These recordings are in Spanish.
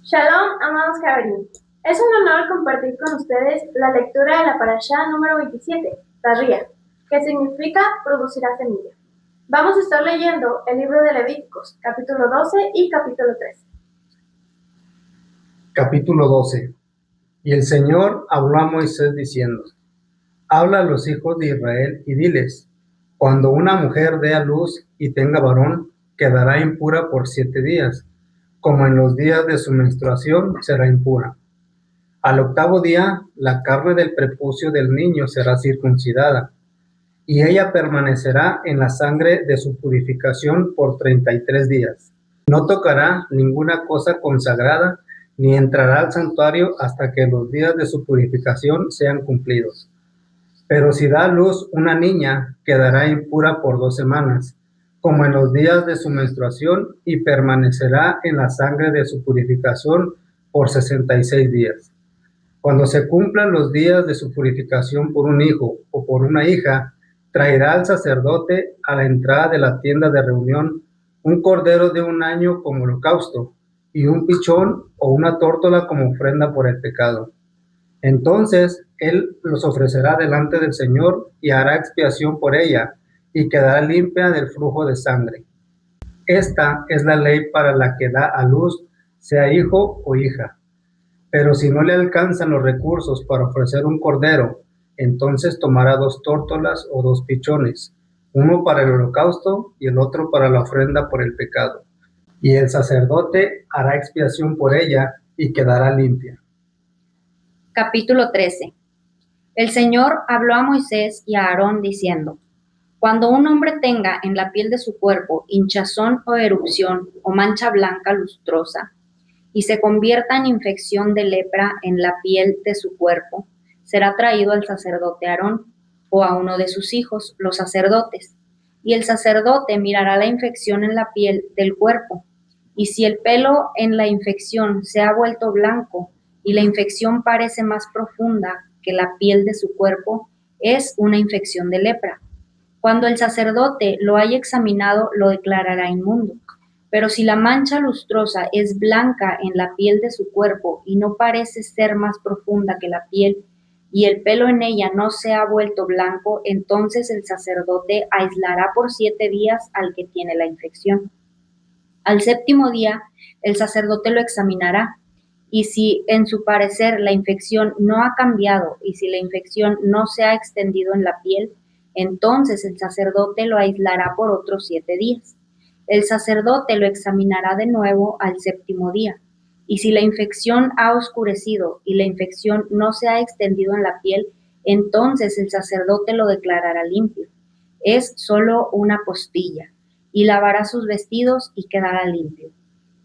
Shalom, amados Javerín. Es un honor compartir con ustedes la lectura de la parashá número 27, Tarría, que significa producirá semilla. Vamos a estar leyendo el libro de Levíticos, capítulo 12 y capítulo 13. Capítulo 12. Y el Señor habló a Moisés diciendo: Habla a los hijos de Israel y diles: Cuando una mujer dé a luz y tenga varón, quedará impura por 7 días, como en los días de su menstruación será impura. Al 8º día, la carne del prepucio del niño será circuncidada, y ella permanecerá en la sangre de su purificación por 33 días. No tocará ninguna cosa consagrada, ni entrará al santuario hasta que los días de su purificación sean cumplidos. Pero si da a luz una niña, quedará impura por 2 semanas, como en los días de su menstruación, y permanecerá en la sangre de su purificación por 66 días. Cuando se cumplan los días de su purificación por un hijo o por una hija, traerá al sacerdote a la entrada de la tienda de reunión un cordero de 1 año como holocausto, y un pichón o una tórtola como ofrenda por el pecado. Entonces él los ofrecerá delante del Señor y hará expiación por ella, y quedará limpia del flujo de sangre. Esta es la ley para la que da a luz, sea hijo o hija. Pero si no le alcanzan los recursos para ofrecer un cordero, entonces tomará 2 tórtolas o 2 pichones, uno para el holocausto y el otro para la ofrenda por el pecado. Y el sacerdote hará expiación por ella y quedará limpia. Capítulo 13. El Señor habló a Moisés y a Aarón diciendo: Cuando un hombre tenga en la piel de su cuerpo hinchazón o erupción o mancha blanca lustrosa, y se convierta en infección de lepra en la piel de su cuerpo, será traído al sacerdote Aarón o a uno de sus hijos, los sacerdotes, y el sacerdote mirará la infección en la piel del cuerpo, y si el pelo en la infección se ha vuelto blanco y la infección parece más profunda que la piel de su cuerpo, es una infección de lepra. Cuando el sacerdote lo haya examinado, lo declarará inmundo. Pero si la mancha lustrosa es blanca en la piel de su cuerpo y no parece ser más profunda que la piel, y el pelo en ella no se ha vuelto blanco, entonces el sacerdote aislará por 7 días al que tiene la infección. Al 7º día, el sacerdote lo examinará, y si en su parecer la infección no ha cambiado y si la infección no se ha extendido en la piel, entonces el sacerdote lo aislará por otros 7 días. El sacerdote lo examinará de nuevo al 7º día, y si la infección ha oscurecido y la infección no se ha extendido en la piel, entonces el sacerdote lo declarará limpio. Es solo una postilla, y lavará sus vestidos y quedará limpio.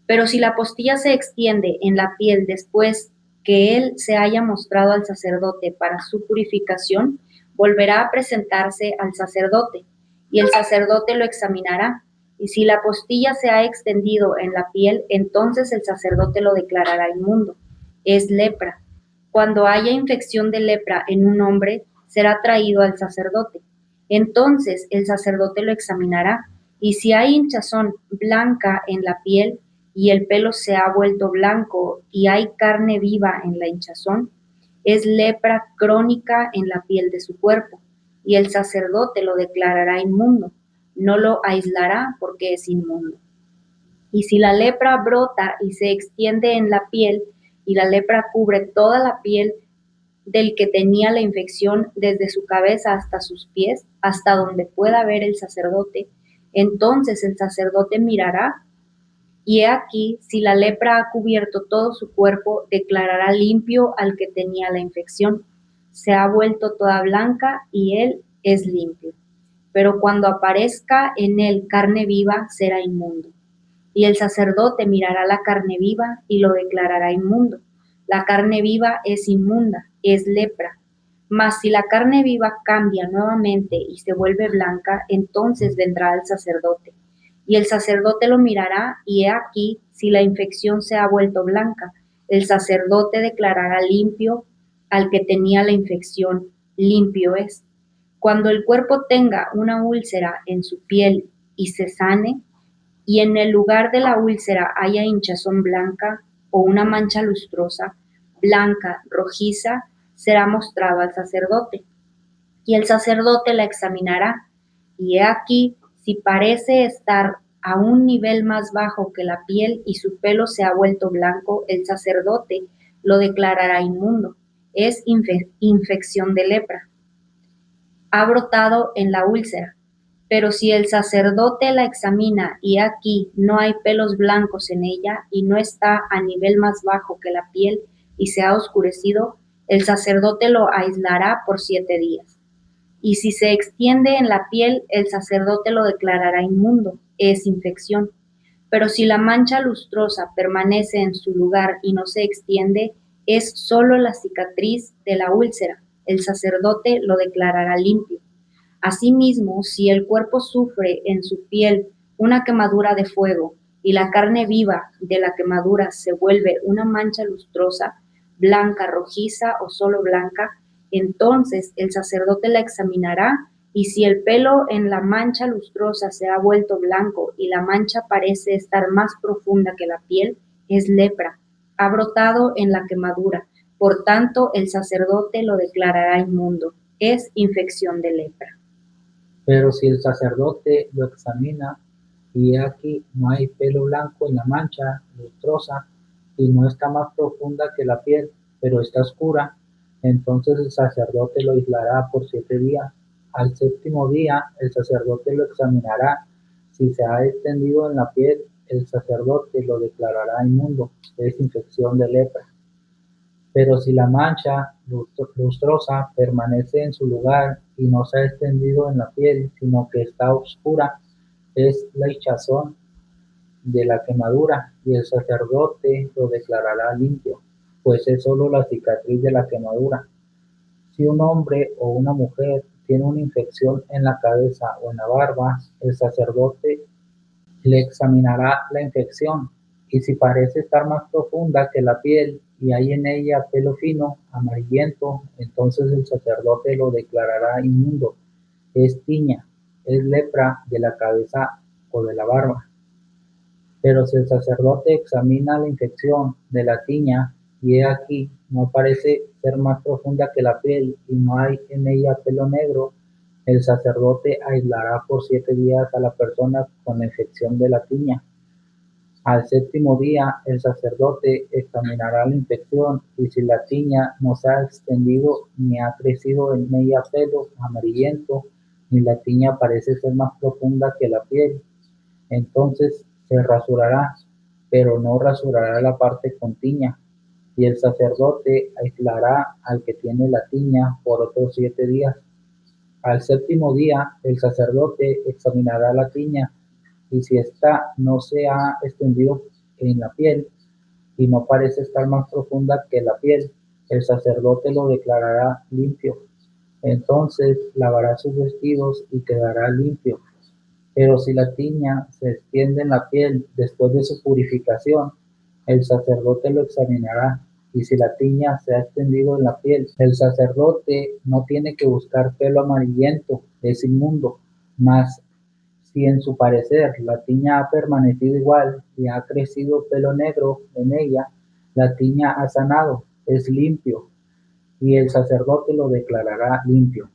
Pero si la postilla se extiende en la piel después que él se haya mostrado al sacerdote para su purificación, volverá a presentarse al sacerdote, y el sacerdote lo examinará, y si la postilla se ha extendido en la piel, entonces el sacerdote lo declarará inmundo. Es lepra. Cuando haya infección de lepra en un hombre, será traído al sacerdote. Entonces el sacerdote lo examinará, y si hay hinchazón blanca en la piel, y el pelo se ha vuelto blanco y hay carne viva en la hinchazón, es lepra crónica en la piel de su cuerpo, y el sacerdote lo declarará inmundo, no lo aislará porque es inmundo. Y si la lepra brota y se extiende en la piel, y la lepra cubre toda la piel del que tenía la infección desde su cabeza hasta sus pies, hasta donde pueda ver el sacerdote, entonces el sacerdote mirará, y he aquí, si la lepra ha cubierto todo su cuerpo, declarará limpio al que tenía la infección. Se ha vuelto toda blanca y él es limpio. Pero cuando aparezca en él carne viva, será inmundo. Y el sacerdote mirará la carne viva y lo declarará inmundo. La carne viva es inmunda, es lepra. Mas si la carne viva cambia nuevamente y se vuelve blanca, entonces vendrá el sacerdote. Y el sacerdote lo mirará, y he aquí, si la infección se ha vuelto blanca, el sacerdote declarará limpio al que tenía la infección, limpio es. Cuando el cuerpo tenga una úlcera en su piel y se sane, y en el lugar de la úlcera haya hinchazón blanca, o una mancha lustrosa, blanca, rojiza, será mostrado al sacerdote. Y el sacerdote la examinará, y he aquí, si parece estar a un nivel más bajo que la piel y su pelo se ha vuelto blanco, el sacerdote lo declarará inmundo. Es infección de lepra. Ha brotado en la úlcera. Pero si el sacerdote la examina y aquí no hay pelos blancos en ella y no está a nivel más bajo que la piel y se ha oscurecido, el sacerdote lo aislará por 7 días. Y si se extiende en la piel, el sacerdote lo declarará inmundo, es infección. Pero si la mancha lustrosa permanece en su lugar y no se extiende, es solo la cicatriz de la úlcera, el sacerdote lo declarará limpio. Asimismo, si el cuerpo sufre en su piel una quemadura de fuego y la carne viva de la quemadura se vuelve una mancha lustrosa, blanca, rojiza o solo blanca, entonces el sacerdote la examinará y si el pelo en la mancha lustrosa se ha vuelto blanco y la mancha parece estar más profunda que la piel, es lepra, ha brotado en la quemadura. Por tanto, el sacerdote lo declarará inmundo, es infección de lepra. Pero si el sacerdote lo examina y aquí no hay pelo blanco en la mancha lustrosa y no está más profunda que la piel, pero está oscura, entonces el sacerdote lo aislará por 7 días. Al 7º día el sacerdote lo examinará. Si se ha extendido en la piel, el sacerdote lo declarará inmundo, es infección de lepra. Pero si la mancha lustrosa permanece en su lugar y no se ha extendido en la piel, sino que está oscura, es la hinchazón de la quemadura, y el sacerdote lo declarará limpio, pues es solo la cicatriz de la quemadura. Si un hombre o una mujer tiene una infección en la cabeza o en la barba, el sacerdote le examinará la infección, y si parece estar más profunda que la piel y hay en ella pelo fino, amarillento, entonces el sacerdote lo declarará inmundo, es tiña, es lepra de la cabeza o de la barba. Pero si el sacerdote examina la infección de la tiña y he aquí no parece ser más profunda que la piel y no hay en ella pelo negro, el sacerdote aislará por 7 días a la persona con la infección de la tiña. Al 7º día el sacerdote examinará la infección y si la tiña no se ha extendido ni ha crecido en ella pelo amarillento, ni la tiña parece ser más profunda que la piel, entonces se rasurará, pero no rasurará la parte con tiña, y el sacerdote aislará al que tiene la tiña por otros 7 días. Al 7º día el sacerdote examinará la tiña, y si ésta no se ha extendido en la piel y no parece estar más profunda que la piel, el sacerdote lo declarará limpio. Entonces lavará sus vestidos y quedará limpio. Pero si la tiña se extiende en la piel después de su purificación, el sacerdote lo examinará, y si la tiña se ha extendido en la piel, el sacerdote no tiene que buscar pelo amarillento, es inmundo. Mas si en su parecer la tiña ha permanecido igual y ha crecido pelo negro en ella, la tiña ha sanado, es limpio, y el sacerdote lo declarará limpio.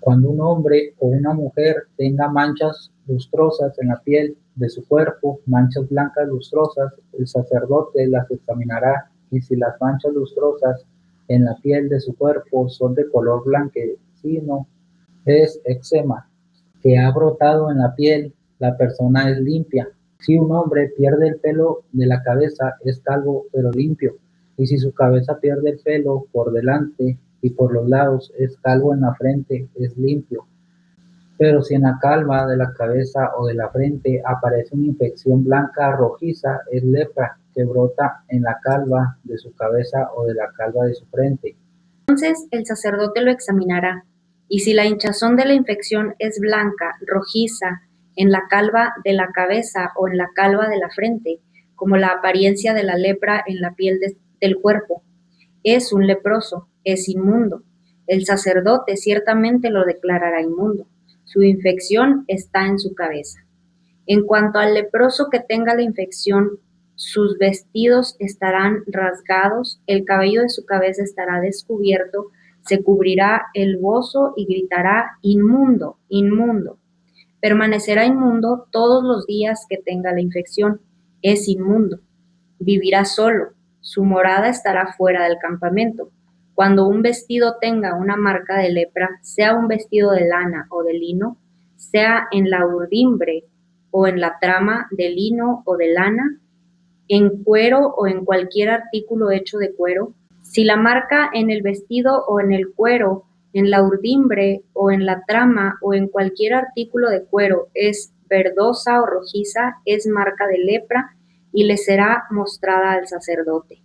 Cuando un hombre o una mujer tenga manchas lustrosas en la piel de su cuerpo, manchas blancas lustrosas, el sacerdote las examinará, y si las manchas lustrosas en la piel de su cuerpo son de color blanquecino, es eczema, que ha brotado en la piel, la persona es limpia. Si un hombre pierde el pelo de la cabeza, es calvo pero limpio, y si su cabeza pierde el pelo por delante y por los lados, es calvo en la frente, es limpio. Pero si en la calva de la cabeza o de la frente aparece una infección blanca rojiza, es lepra que brota en la calva de su cabeza o de la calva de su frente. Entonces el sacerdote lo examinará, y si la hinchazón de la infección es blanca, rojiza, en la calva de la cabeza o en la calva de la frente, como la apariencia de la lepra en la piel del cuerpo, es un leproso, es inmundo. El sacerdote ciertamente lo declarará inmundo. Su infección está en su cabeza. En cuanto al leproso que tenga la infección sus vestidos estarán rasgados, el cabello de su cabeza estará descubierto, se cubrirá el bozo y gritará: inmundo, inmundo. Permanecerá inmundo todos los días que tenga la infección. Es inmundo. Vivirá solo. Su morada estará fuera del campamento. Cuando un vestido tenga una marca de lepra, sea un vestido de lana o de lino, sea en la urdimbre o en la trama de lino o de lana, en cuero o en cualquier artículo hecho de cuero, si la marca en el vestido o en el cuero, en la urdimbre o en la trama o en cualquier artículo de cuero es verdosa o rojiza, es marca de lepra y le será mostrada al sacerdote.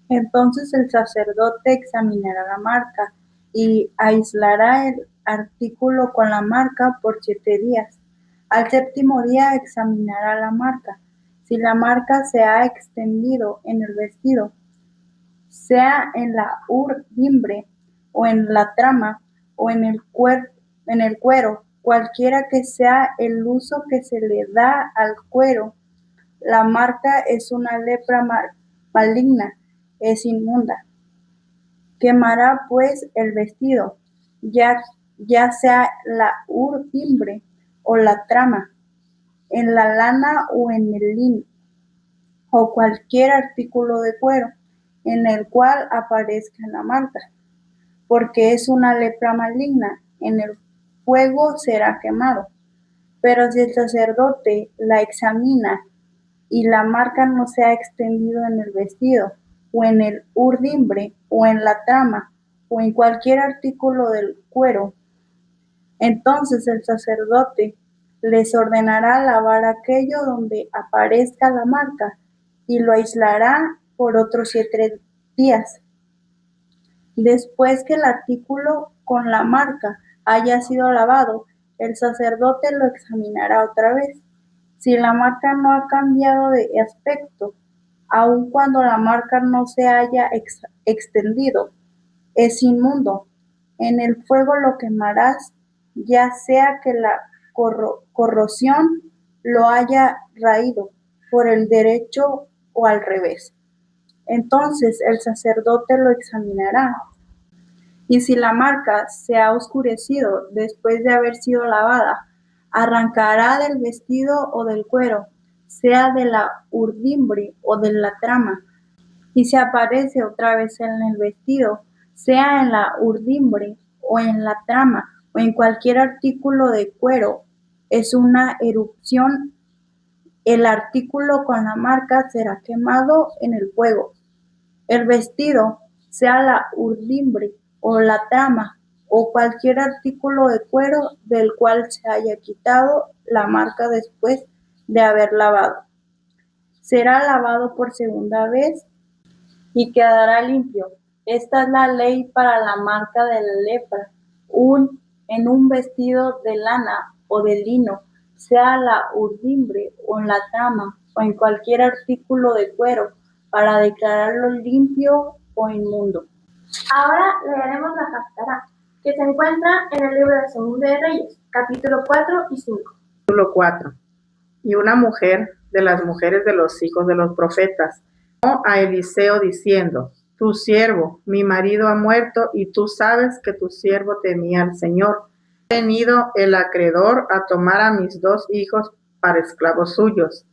Entonces el sacerdote examinará la marca y aislará el artículo con la marca por 7 días. Al séptimo día examinará la marca. Si la marca se ha extendido en el vestido, sea en la urdimbre o en la trama o en el cuero, cualquiera que sea el uso que se le da al cuero, la marca es una lepra maligna, es inmunda. Quemará pues el vestido, ya sea la urdimbre o la trama, en la lana o en el lino, o cualquier artículo de cuero en el cual aparezca la marca, porque es una lepra maligna, en el fuego será quemado. Pero si el sacerdote la examina y la marca no se ha extendido en el vestido, o en el urdimbre, o en la trama, o en cualquier artículo del cuero, entonces el sacerdote les ordenará lavar aquello donde aparezca la marca y lo aislará por otros 7 días. Después que el artículo con la marca haya sido lavado, el sacerdote lo examinará otra vez. Si la marca no ha cambiado de aspecto, aun cuando la marca no se haya extendido, es inmundo. En el fuego lo quemarás, ya sea que la corrosión lo haya raído por el derecho o al revés. Entonces el sacerdote lo examinará, y si la marca se ha oscurecido después de haber sido lavada, arrancará del vestido o del cuero, sea de la urdimbre o de la trama, y si aparece otra vez en el vestido, sea en la urdimbre o en la trama o en cualquier artículo de cuero, es una erupción. El artículo con la marca será quemado en el fuego. El vestido, sea la urdimbre o la trama o cualquier artículo de cuero del cual se haya quitado la marca después de haber lavado, será lavado por segunda vez y quedará limpio. Esta es la ley para la marca de la lepra, en un vestido de lana o de lino, sea la urdimbre o en la trama o en cualquier artículo de cuero, para declararlo limpio o inmundo. Ahora leeremos la Haftará, que se encuentra en el libro de Segunda de Reyes, capítulo 4 y 5. Capítulo 4. Y una mujer de las mujeres de los hijos de los profetas llamó a Eliseo diciendo: tu siervo, mi marido, ha muerto, y tú sabes que tu siervo temía al Señor. Ha venido el acreedor a tomar a mis 2 hijos para esclavos suyos.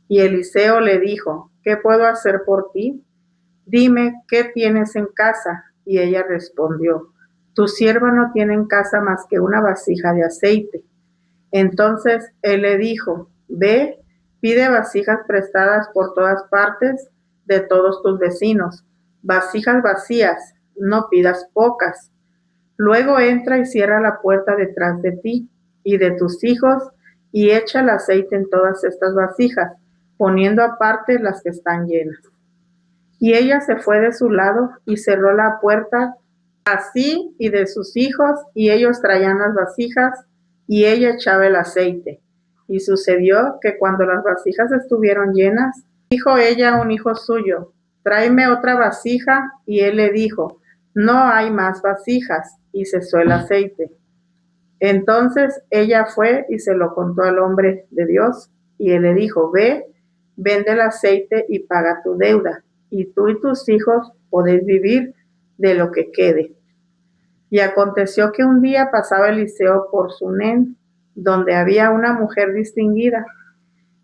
Y Eliseo le dijo: ¿qué puedo hacer por ti? Dime, ¿qué tienes en casa? Y ella respondió: tu sierva no tiene en casa más que una vasija de aceite. Entonces él le dijo: ve, pide vasijas prestadas por todas partes de todos tus vecinos, vasijas vacías, no pidas pocas. Luego entra y cierra la puerta detrás de ti y de tus hijos, y echa el aceite en todas estas vasijas, poniendo aparte las que están llenas. Y ella se fue de su lado y cerró la puerta así y de sus hijos, y ellos traían las vasijas, y ella echaba el aceite. Y sucedió que cuando las vasijas estuvieron llenas, dijo ella a un hijo suyo: tráeme otra vasija. Y él le dijo: no hay más vasijas. Y cesó el aceite. Entonces ella fue y se lo contó al hombre de Dios, y él le dijo: ve, vende el aceite y paga tu deuda, y tú y tus hijos podéis vivir de lo que quede. Y aconteció que un día pasaba Eliseo por Sunén, donde había una mujer distinguida,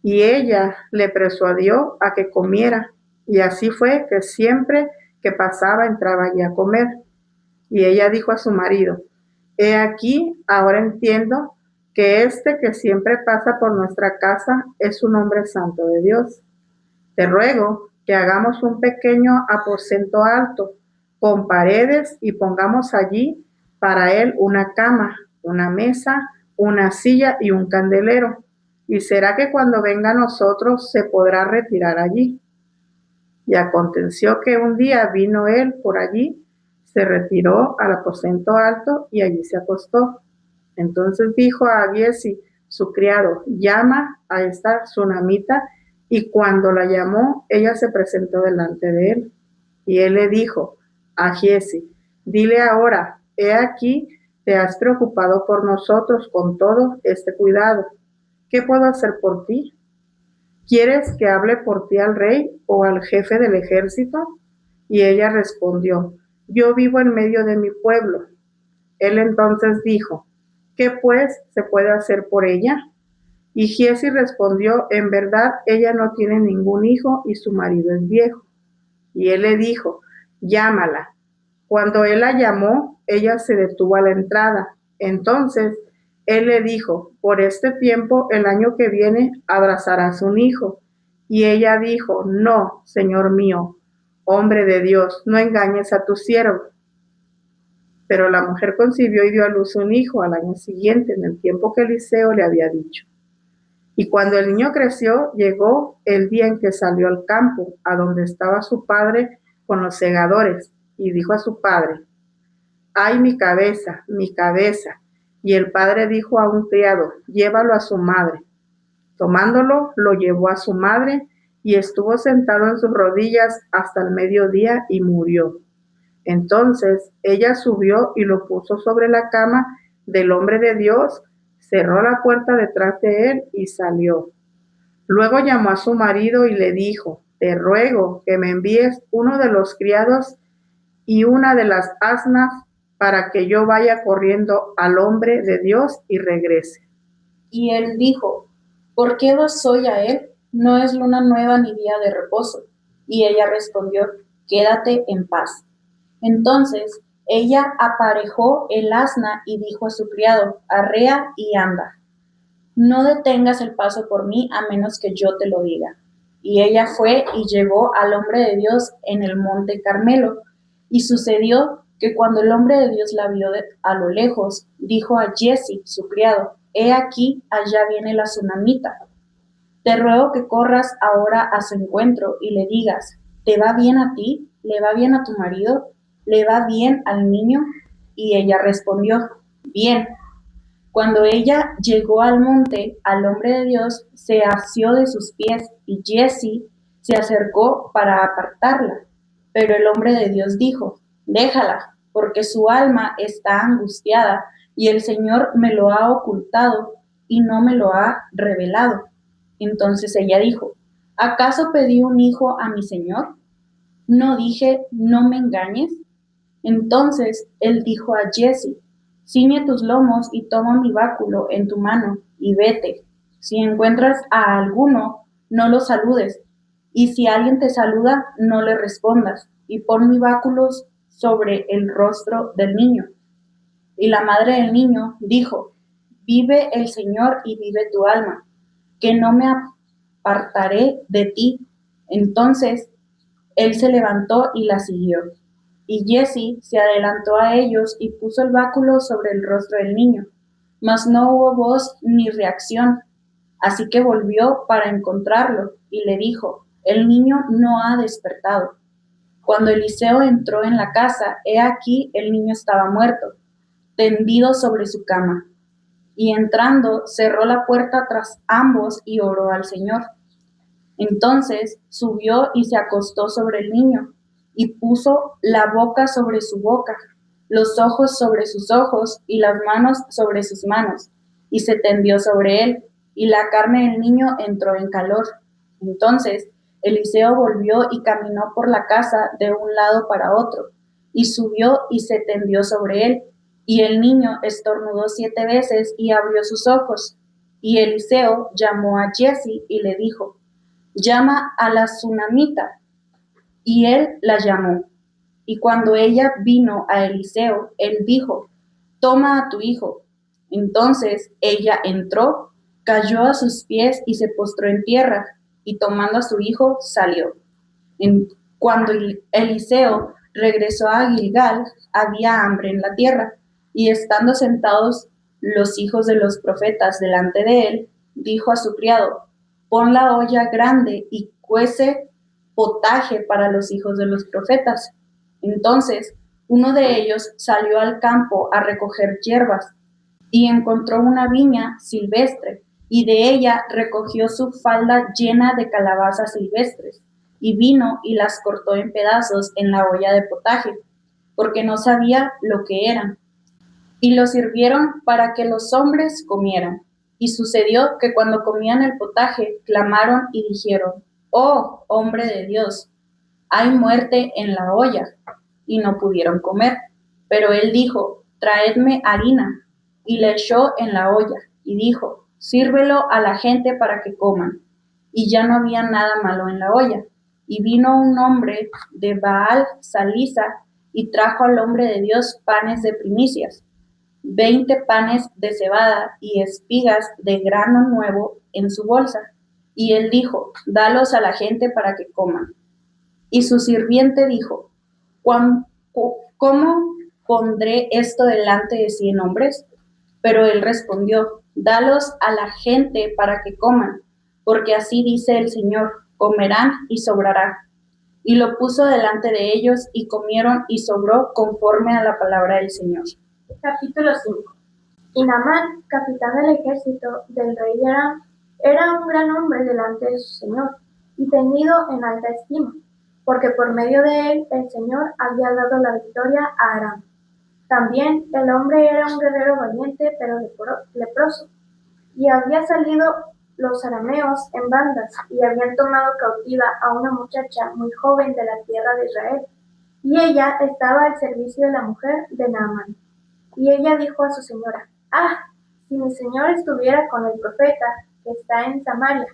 y ella le persuadió a que comiera, y así fue que siempre que pasaba entraba allí a comer. Y ella dijo a su marido: He aquí, ahora entiendo que este que siempre pasa por nuestra casa es un hombre santo de Dios. Te ruego que hagamos un pequeño aposento alto, con paredes, y pongamos allí para él una cama, una mesa, una silla y un candelero. Y será que cuando venga a nosotros se podrá retirar allí. Y aconteció que un día vino él por allí, se retiró al aposento alto y allí se acostó. Entonces dijo a Giezi, su criado: llama a esta sunamita. Y cuando la llamó, ella se presentó delante de él. Y él le dijo a Giezi: dile ahora, he aquí, te has preocupado por nosotros con todo este cuidado. ¿Qué puedo hacer por ti? ¿Quieres que hable por ti al rey o al jefe del ejército? Y ella respondió: yo vivo en medio de mi pueblo. Él entonces dijo: ¿qué pues se puede hacer por ella? Y Giezi respondió: en verdad ella no tiene ningún hijo y su marido es viejo. Y él le dijo: llámala. Cuando él la llamó, ella se detuvo a la entrada. Entonces él le dijo: por este tiempo, el año que viene, abrazarás un hijo. Y ella dijo: no, señor mío, hombre de Dios, no engañes a tu siervo. Pero la mujer concibió y dio a luz un hijo al año siguiente, en el tiempo que Eliseo le había dicho. Y cuando el niño creció, llegó el día en que salió al campo, a donde estaba su padre con los segadores, y dijo a su padre: ¡ay, mi cabeza, mi cabeza! Y el padre dijo a un criado: llévalo a su madre. Tomándolo, lo llevó a su madre, y estuvo sentado en sus rodillas hasta el mediodía y murió. Entonces ella subió y lo puso sobre la cama del hombre de Dios, cerró la puerta detrás de él y salió. Luego llamó a su marido y le dijo: te ruego que me envíes uno de los criados y una de las asnas para que yo vaya corriendo al hombre de Dios y regrese. Y él dijo: ¿por qué vas hoy a él? No es luna nueva ni día de reposo. Y ella respondió: quédate en paz. Entonces ella aparejó el asna y dijo a su criado: arrea y anda. No detengas el paso por mí a menos que yo te lo diga. Y ella fue y llevó al hombre de Dios en el monte Carmelo. Y sucedió que cuando el hombre de Dios la vio a lo lejos, dijo a Giezi, su criado: he aquí, allá viene la sunamita. Te ruego que corras ahora a su encuentro y le digas: ¿te va bien a ti? ¿Le va bien a tu marido? ¿Le va bien al niño? Y ella respondió: bien. Cuando ella llegó al monte, al hombre de Dios se asió de sus pies, y Giezi se acercó para apartarla. Pero el hombre de Dios dijo: déjala, porque su alma está angustiada, y el Señor me lo ha ocultado y no me lo ha revelado. Entonces ella dijo: ¿acaso pedí un hijo a mi Señor? ¿No dije, no me engañes? Entonces él dijo a Giezi: ciñe tus lomos y toma mi báculo en tu mano y vete. Si encuentras a alguno, no lo saludes, y si alguien te saluda, no le respondas, y pon mi báculo sobre el rostro del niño. Y la madre del niño dijo: vive el Señor y vive tu alma, que no me apartaré de ti. Entonces él se levantó y la siguió. Y Giezi se adelantó a ellos y puso el báculo sobre el rostro del niño, mas no hubo voz ni reacción. Así que volvió para encontrarlo y le dijo: el niño no ha despertado. Cuando Eliseo entró en la casa, he aquí el niño estaba muerto, tendido sobre su cama. Y entrando, cerró la puerta tras ambos y oró al Señor. Entonces subió y se acostó sobre el niño, y puso la boca sobre su boca, los ojos sobre sus ojos y las manos sobre sus manos, y se tendió sobre él, y la carne del niño entró en calor. Entonces Eliseo volvió y caminó por la casa de un lado para otro, y subió y se tendió sobre él. Y el niño estornudó 7 veces y abrió sus ojos. Y Eliseo llamó a Giezi y le dijo: llama a la tsunamita. Y él la llamó. Y cuando ella vino a Eliseo, él dijo: toma a tu hijo. Entonces ella entró, cayó a sus pies y se postró en tierra, y tomando a su hijo salió. Cuando Eliseo regresó a Gilgal, había hambre en la tierra, y estando sentados los hijos de los profetas delante de él, dijo a su criado: pon la olla grande y cuece potaje para los hijos de los profetas. Entonces uno de ellos salió al campo a recoger hierbas y encontró una viña silvestre, y de ella recogió su falda llena de calabazas silvestres, y vino y las cortó en pedazos en la olla de potaje, porque no sabía lo que eran. Y lo sirvieron para que los hombres comieran. Y sucedió que cuando comían el potaje, clamaron y dijeron: oh, hombre de Dios, hay muerte en la olla. Y no pudieron comer. Pero él dijo: traedme harina. Y le echó en la olla, y dijo: sírvelo a la gente para que coman. Y ya no había nada malo en la olla. Y vino un hombre de Baal Salisa, y trajo al hombre de Dios panes de primicias, 20 panes de cebada y espigas de grano nuevo en su bolsa. Y él dijo: dalos a la gente para que coman. Y su sirviente dijo: ¿cómo pondré esto delante de 100 hombres? Pero él respondió: dalos a la gente para que coman, porque así dice el Señor: comerán y sobrará. Y lo puso delante de ellos, y comieron y sobró conforme a la palabra del Señor. Capítulo 5. Y Naamán, capitán del ejército del rey de Aram, era un gran hombre delante de su señor, y tenido en alta estima, porque por medio de él el Señor había dado la victoria a Aram. También el hombre era un guerrero valiente, pero leproso, y había salido los arameos en bandas, y habían tomado cautiva a una muchacha muy joven de la tierra de Israel, y ella estaba al servicio de la mujer de Naamán. Y ella dijo a su señora: ah, si mi señor estuviera con el profeta que está en Samaria,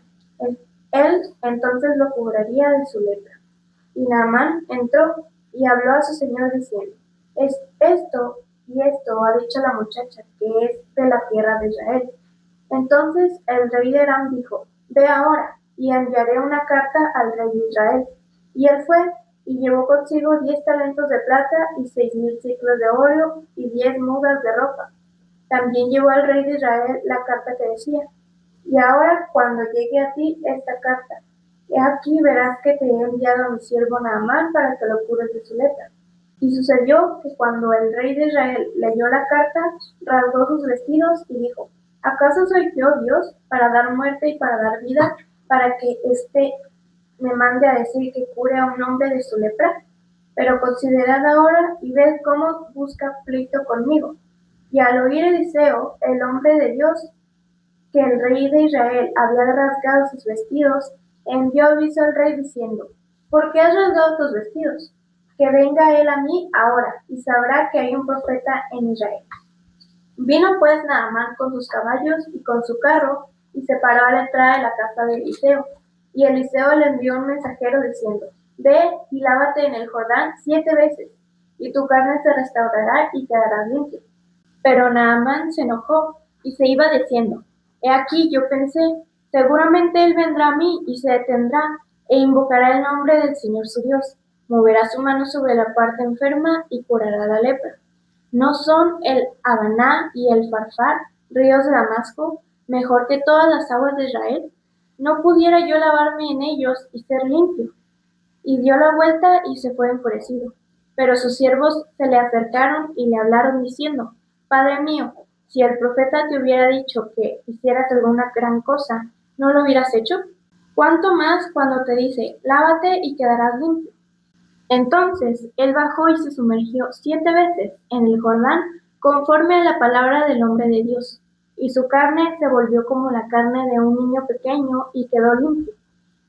él entonces lo curaría de su lepra. Y Naamán entró y habló a su señor diciendo: esto y esto ha dicho la muchacha que es de la tierra de Israel. Entonces el rey de Aram dijo: ve ahora, y enviaré una carta al rey de Israel. Y él fue, y llevó consigo 10 talentos de plata y 6,000 ciclos de oro y 10 mudas de ropa. También llevó al rey de Israel la carta que decía: y ahora, cuando llegue a ti esta carta, he aquí verás que te he enviado a mi siervo Naamán para que lo cures de su lepra. Y sucedió que cuando el rey de Israel leyó la carta, rasgó sus vestidos y dijo: ¿acaso soy yo Dios para dar muerte y para dar vida, para que me mande a decir que cure a un hombre de su lepra? Pero considerad ahora y ved cómo busca pleito conmigo. Y al oír Eliseo, el hombre de Dios, que el rey de Israel había rasgado sus vestidos, envió aviso al rey diciendo: ¿por qué has rasgado tus vestidos? Que venga él a mí ahora, y sabrá que hay un profeta en Israel. Vino pues Naamán con sus caballos y con su carro, y se paró a la entrada de la casa de Eliseo. Y Eliseo le envió un mensajero diciendo: ve y lávate en el Jordán 7 veces, y tu carne se restaurará y quedarás limpio. Pero Naamán se enojó y se iba diciendo: he aquí, yo pensé, seguramente él vendrá a mí y se detendrá, e invocará el nombre del Señor su Dios, moverá su mano sobre la parte enferma y curará la lepra. ¿No son el Habaná y el Farfar, ríos de Damasco, mejor que todas las aguas de Israel? ¿No pudiera yo lavarme en ellos y ser limpio? Y dio la vuelta y se fue enfurecido. Pero sus siervos se le acercaron y le hablaron diciendo: Padre mío, si el profeta te hubiera dicho que hicieras alguna gran cosa, ¿no lo hubieras hecho? ¿Cuánto más cuando te dice: lávate y quedarás limpio? Entonces él bajó y se sumergió 7 veces en el Jordán conforme a la palabra del hombre de Dios, y su carne se volvió como la carne de un niño pequeño y quedó limpio.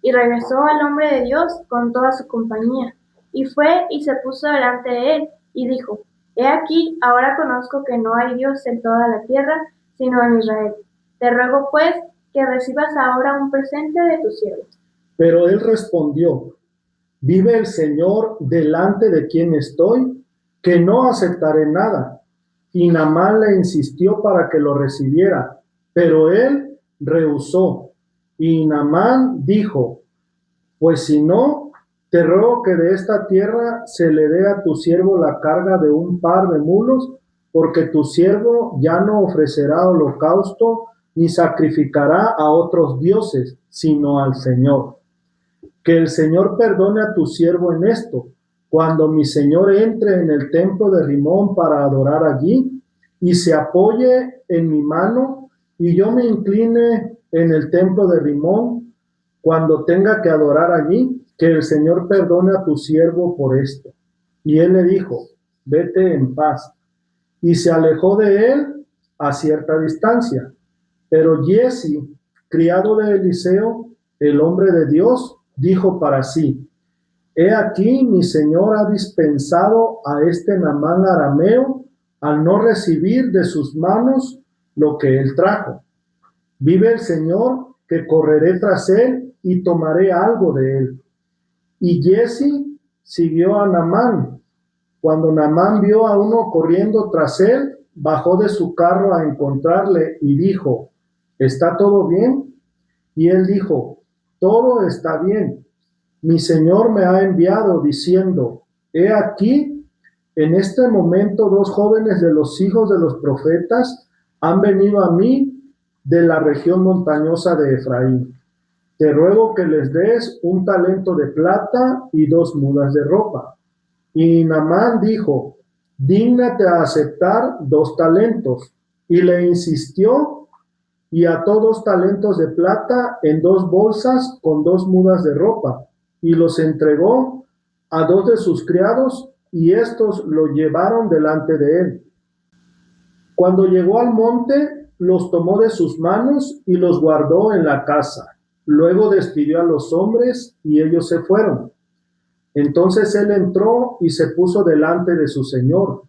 Y regresó al hombre de Dios con toda su compañía, y fue y se puso delante de él, y dijo: He aquí, ahora conozco que no hay Dios en toda la tierra, sino en Israel. Te ruego, pues, que recibas ahora un presente de tu siervo. Pero él respondió: Vive el Señor delante de quien estoy, que no aceptaré nada. Y Naamán le insistió para que lo recibiera, pero él rehusó. Y Naamán dijo: Pues si no, te ruego que de esta tierra se le dé a tu siervo la carga de un par de mulos, porque tu siervo ya no ofrecerá holocausto ni sacrificará a otros dioses, sino al Señor. Que el Señor perdone a tu siervo en esto, cuando mi señor entre en el templo de Rimón para adorar allí, y se apoye en mi mano, y yo me incline en el templo de Rimón, cuando tenga que adorar allí, que el Señor perdone a tu siervo por esto. Y él le dijo: Vete en paz. Y se alejó de él a cierta distancia. Pero Giezi, criado de Eliseo, el hombre de Dios, dijo para sí: He aquí mi señor ha dispensado a este Naamán arameo al no recibir de sus manos lo que él trajo. Vive el Señor, que correré tras él y tomaré algo de él. Y Giezi siguió a Naamán. Cuando Naamán vio a uno corriendo tras él, bajó de su carro a encontrarle y dijo: ¿Está todo bien? Y él dijo: Todo está bien. Mi señor me ha enviado diciendo: He aquí, en este momento 2 jóvenes de los hijos de los profetas han venido a mí de la región montañosa de Efraín. Te ruego que les des un talento de plata y 2 mudas de ropa. Y Naamán dijo: Dígnate a aceptar 2 talentos. Y le insistió, y ató 2 talentos de plata en 2 bolsas con 2 mudas de ropa, y los entregó a 2 de sus criados, y estos lo llevaron delante de él. Cuando llegó al monte, los tomó de sus manos y los guardó en la casa. Luego despidió a los hombres, y ellos se fueron. Entonces él entró y se puso delante de su señor.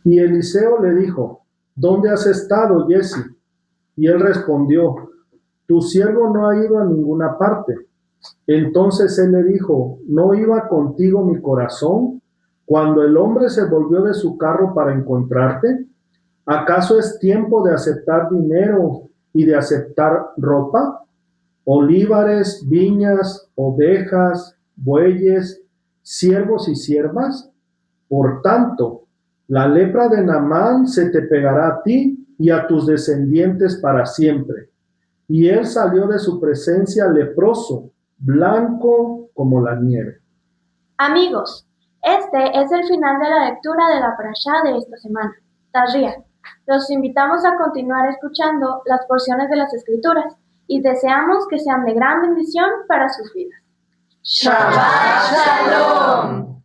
Y Eliseo le dijo: ¿Dónde has estado, Giezi? Y él respondió: Tu siervo no ha ido a ninguna parte. Entonces él le dijo: ¿No iba contigo mi corazón cuando el hombre se volvió de su carro para encontrarte? ¿Acaso es tiempo de aceptar dinero y de aceptar ropa? Olivares, viñas, ovejas, bueyes, siervos y siervas. Por tanto, la lepra de Naamán se te pegará a ti y a tus descendientes para siempre. Y él salió de su presencia leproso, blanco como la nieve. Amigos, este es el final de la lectura de la parashá de esta semana, Tazria. Los invitamos a continuar escuchando las porciones de las Escrituras y deseamos que sean de gran bendición para sus vidas. Shabbat Shalom.